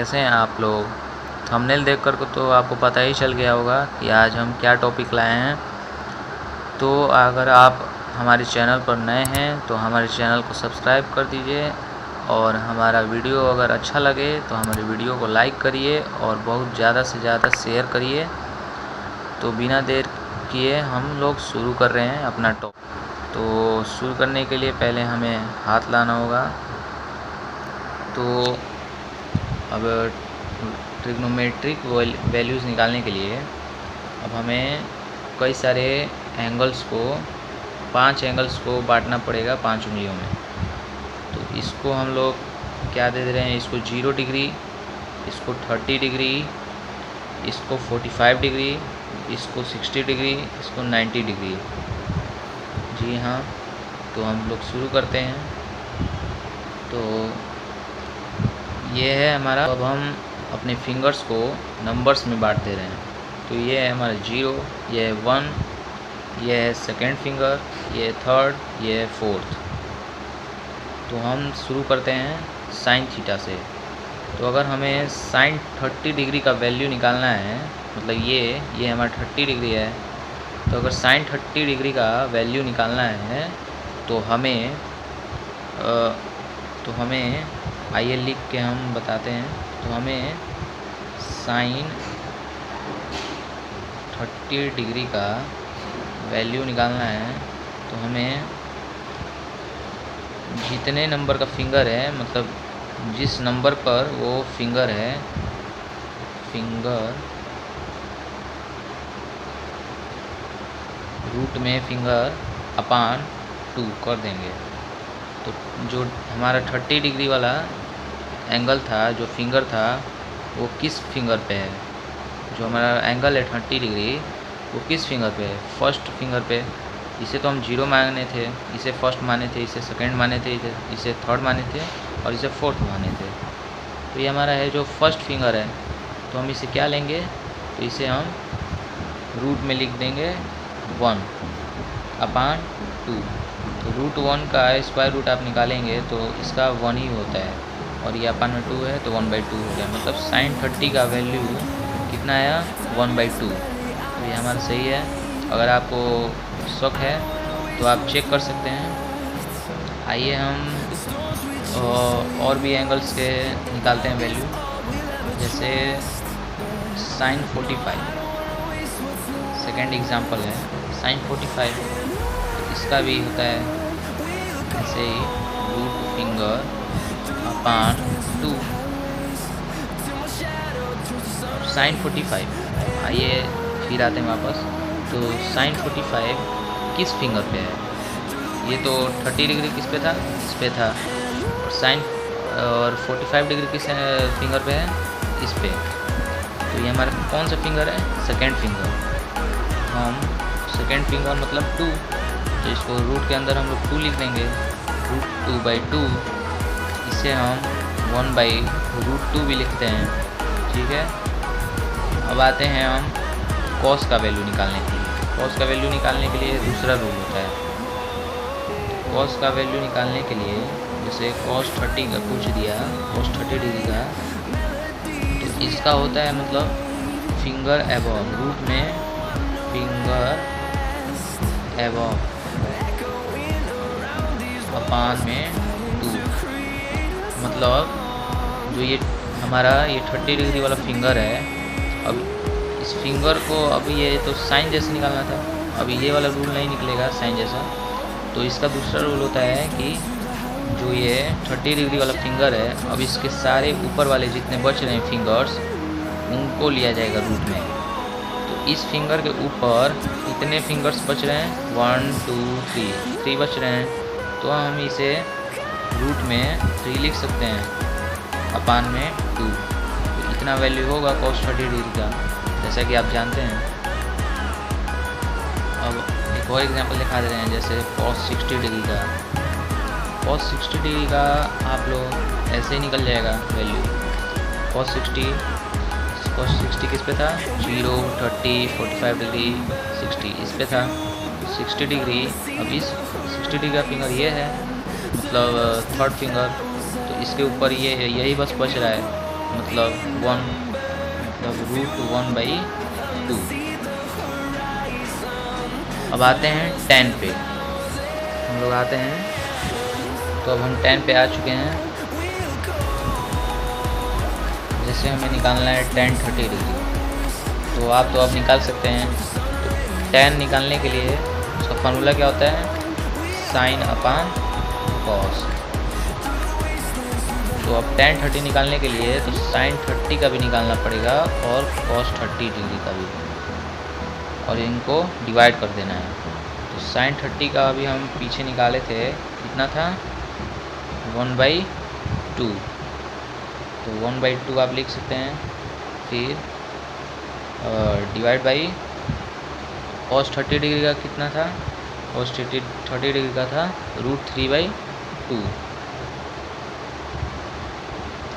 कैसे हैं आप लोग। थंबनेल देखकर को तो आपको पता ही चल गया होगा कि आज हम क्या टॉपिक लाए हैं। तो अगर आप हमारे चैनल पर नए हैं तो हमारे चैनल को सब्सक्राइब कर दीजिए और हमारा वीडियो अगर अच्छा लगे तो हमारे वीडियो को लाइक करिए और बहुत ज़्यादा से ज़्यादा शेयर करिए। तो बिना देर किए हम लोग शुरू कर रहे हैं अपना टॉपिक। तो शुरू करने के लिए पहले हमें हाथ लाना होगा। तो अब ट्रिग्नोमेट्रिक वैल्यूज़ निकालने के लिए अब हमें कई सारे एंगल्स को 5 एंगल्स को बांटना पड़ेगा 5 उंगलियों में। तो इसको हम लोग क्या दे रहे हैं, इसको 0 डिग्री, इसको 30 डिग्री, इसको 45 डिग्री, इसको 60 डिग्री, इसको 90 डिग्री। जी हाँ, तो हम लोग शुरू करते हैं। तो ये है हमारा। अब हम अपने फिंगर्स को नंबर्स में बांट दे रहे हैं। तो ये है हमारा 0, ये है 1, ये है सेकेंड फिंगर, ये है थर्ड, ये है फोर्थ। तो हम शुरू करते हैं साइन थीटा से। तो अगर हमें साइन 30 डिग्री का वैल्यू निकालना है, मतलब ये हमारा 30 डिग्री है। तो अगर साइन 30 डिग्री का वैल्यू निकालना है तो हमें आइए लिख के हम बताते हैं। तो हमें साइन 30 डिग्री का वैल्यू निकालना है। तो हमें जितने नंबर का फिंगर है, मतलब जिस नंबर पर वो फिंगर है, फिंगर रूट में फिंगर अपान 2 कर देंगे। तो जो हमारा 30 डिग्री वाला एंगल था, जो फिंगर था, वो किस फिंगर पे है? जो हमारा एंगल है 30 डिग्री, वो किस फिंगर पे है? फर्स्ट फिंगर पे। इसे तो हम 0 माने थे, इसे फर्स्ट माने थे, इसे सेकंड माने थे, इसे थर्ड माने थे और इसे फोर्थ माने थे। तो ये हमारा है जो फर्स्ट फिंगर है। तो हम इसे क्या लेंगे? तो इसे हम रूट में लिख देंगे 1 अपान 2। तो रूट 1 का स्क्वायर रूट आप निकालेंगे तो इसका 1 ही होता है और ये अपान में 2 है तो 1/2 हो गया। मतलब साइन 30 का वैल्यू कितना आया? 1/2। तो ये हमारा सही है। अगर आपको शक है तो आप चेक कर सकते हैं। आइए हम और भी एंगल्स के निकालते हैं वैल्यू। जैसे साइन 45 सेकेंड एग्जांपल है। साइन 45 तो इसका भी होता है ऐसे ही रूट फिंगर अपान 2 साइन 45। आइए फिर आते हैं वापस। तो साइन 45 किस फिंगर पे है? ये तो 30 डिग्री किस पे था? इस पे था। और साइन और 45 डिग्री किस फिंगर पे है? इस पे। तो ये हमारा कौन सा फिंगर है? Second finger. हम सेकेंड फिंगर मतलब 2, तो इसको रूट के अंदर हम लोग 2 लिख देंगे। रूट 2/2। इसे हम 1/√2 भी लिखते हैं। ठीक है। अब आते हैं हम कॉस का वैल्यू निकालने के लिए। कॉस का वैल्यू निकालने के लिए दूसरा रूल होता है। कॉस का वैल्यू निकालने के लिए जैसे कॉस 30 का पूछ दिया, कॉस 30 डिग्री का, तो इसका होता है मतलब फिंगर एबव, रूट में फिंगर एबव अपान में 2। मतलब जो ये हमारा 30 डिग्री वाला फिंगर है, अब इस फिंगर को अब ये तो साइन जैसे निकालना था। अब ये वाला रूल नहीं निकलेगा साइन जैसा। तो इसका दूसरा रूल होता है कि जो ये 30 डिग्री वाला फिंगर है, अब इसके सारे ऊपर वाले जितने बच रहे हैं फिंगर्स, उनको लिया जाएगा रूट में। तो इस फिंगर के ऊपर इतने फिंगर्स बच रहे हैं 1 2 3 बच रहे हैं। तो हम इसे रूट में 3 लिख सकते हैं अपान में 2। तो इतना वैल्यू होगा कॉस 30 डिग्री का, जैसा कि आप जानते हैं। अब एक और एग्जांपल दिखा दे रहे हैं, जैसे कॉस 60 डिग्री का। कॉस 60 डिग्री का आप लोग ऐसे ही निकल जाएगा वैल्यू। कॉस 60 किस पे था? 0 30 45 डिग्री 60 इस पे था। 60 डिग्री, अब इस 60 डिग्री का फिंगर ये है, मतलब थर्ड फिंगर। तो इसके ऊपर ये है, यही बस बच रहा है। मतलब √1/2। अब आते हैं 10 पे, हम लोग आते हैं, तो अब हम 10 पे आ चुके हैं। जैसे हमें निकालना है tan 30 डिग्री, तो आप तो अब निकाल सकते हैं। तो tan निकालने के लिए उसका फार्मूला क्या होता है, sin/cos। तो अब tan 30 निकालने के लिए तो sin 30 का भी निकालना पड़ेगा और cos 30 डिग्री का भी, और इनको डिवाइड कर देना है। तो sin 30 का अभी हम पीछे निकाले थे, कितना था, 1/2। तो 1/2 आप लिख सकते हैं। फिर डिवाइड बाई cos 30 डिग्री का कितना था, cos 30 डिग्री का था √3/2।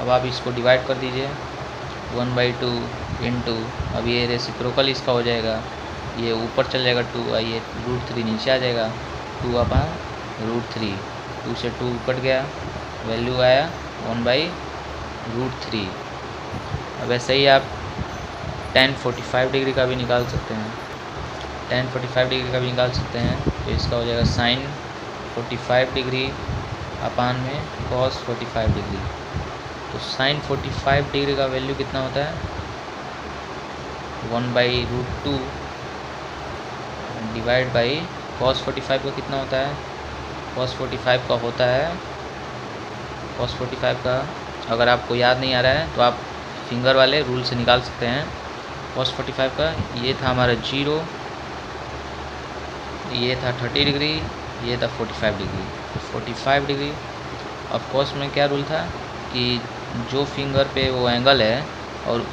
अब आप इसको डिवाइड कर दीजिए, 1/2 इंटू, अब ये रेसिप्रोकल इसका हो जाएगा, ये ऊपर चल जाएगा 2, ये √3 नीचे आ जाएगा, 2/√3, 2 से 2 कट गया, वैल्यू आया 1/√3। अब ऐसे ही आप tan 45 डिग्री का भी निकाल सकते हैं, tan 45 डिग्री का भी निकाल सकते हैं। तो इसका हो जाएगा sin 45 डिग्री अपान में cos 45 डिग्री। तो sin 45 डिग्री का वैल्यू कितना होता है, 1/√2 डिवाइड बाई cos 45 का कितना होता है, cos 45 का होता है, cos 45 का अगर आपको याद नहीं आ रहा है तो आप फिंगर वाले रूल से निकाल सकते हैं। cos 45 का ये था हमारा 0, ये था 30 डिग्री, ये था 45 डिग्री। 45 डिग्री, ऑफ कोर्स में क्या रूल था कि जो फिंगर पे वो एंगल है और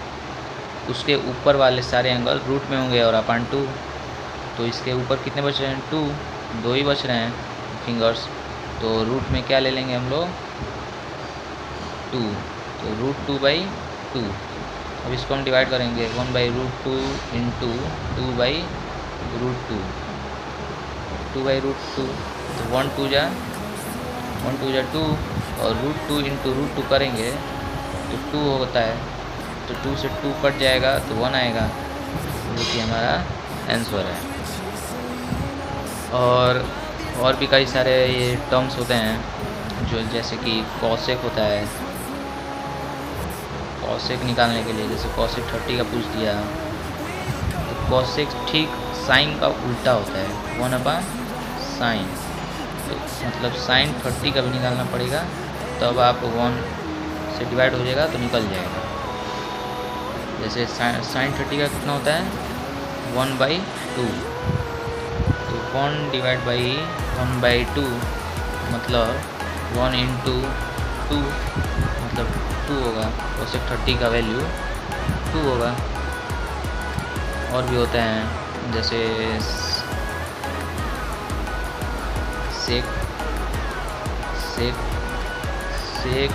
उसके ऊपर वाले सारे एंगल रूट में होंगे और अपान 2। तो इसके ऊपर कितने बच रहे हैं, 2, 2 ही बच रहे हैं फिंगर्स। तो रूट में क्या ले लेंगे हम लोग, 2, तो √2/2। अब इसको हम डिवाइड करेंगे, 1/√2 इंटू 2/√2, 2/√2, तो 1 2 जा 2 और √2 इंटू √2 करेंगे तो 2 होता है, तो 2 से 2 कट जाएगा तो 1 आएगा, जो कि हमारा आंसर है। और भी कई सारे ये टर्म्स होते हैं, जो जैसे कि कॉसेक होता है, कॉसेक निकालने के लिए जैसे cosec 30 का पूछ दिया, तो कॉसेक ठीक साइन का उल्टा होता है, 1/sin। तो मतलब sin 30 का भी निकालना पड़ेगा, तब आप 1 से डिवाइड हो जाएगा तो निकल जाएगा। जैसे sin 30 का कितना होता है, 1/2, तो 1 डिवाइड बाई 1/2 मतलब 1 इंटू 2 मतलब 2 होगा, cosec 30 का वैल्यू 2 होगा। और भी होते हैं जैसे सेक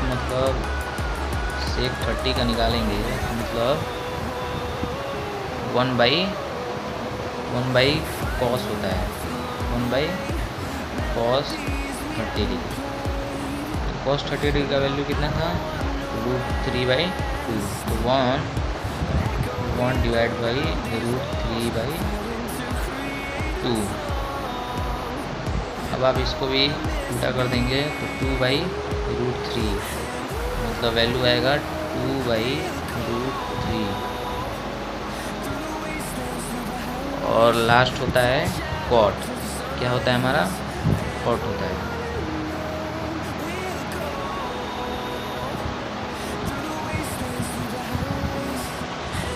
मतलब sec 30 का निकालेंगे मतलब 1/cos होता है, 1/cos 30 डिग्री। cos 30 डिग्री का वैल्यू कितना था, √3/2, तो 1 डिवाइड बाई √3/2। अब आप इसको भी उल्टा कर देंगे तो 2/√3, मतलब वैल्यू आएगा 2/√3। और लास्ट होता है cot, क्या होता है हमारा, cot होता है।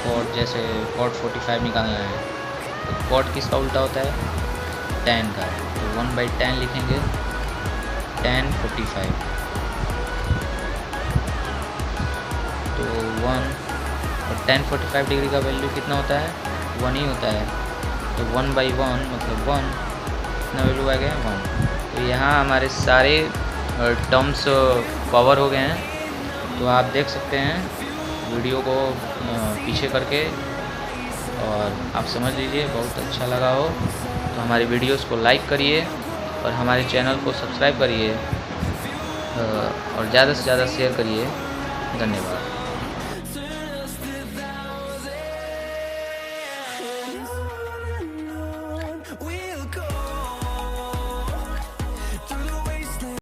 cot जैसे cot 45 निकालना है तो cot किसका उल्टा होता है, tan का, तो 1/tan लिखेंगे, tan 45, तो 1, और tan 45 डिग्री का वैल्यू कितना होता है, 1 ही होता है, तो 1/1 मतलब 1, कितना वैल्यू आ गया, 1। तो यहाँ हमारे सारे टर्म्स कवर हो गए हैं। तो आप देख सकते हैं वीडियो को पीछे करके, और आप समझ लीजिए बहुत अच्छा लगा हो तो हमारी वीडियोस को लाइक करिए और हमारे चैनल को सब्सक्राइब करिए और ज़्यादा से ज़्यादा शेयर करिए। धन्यवाद।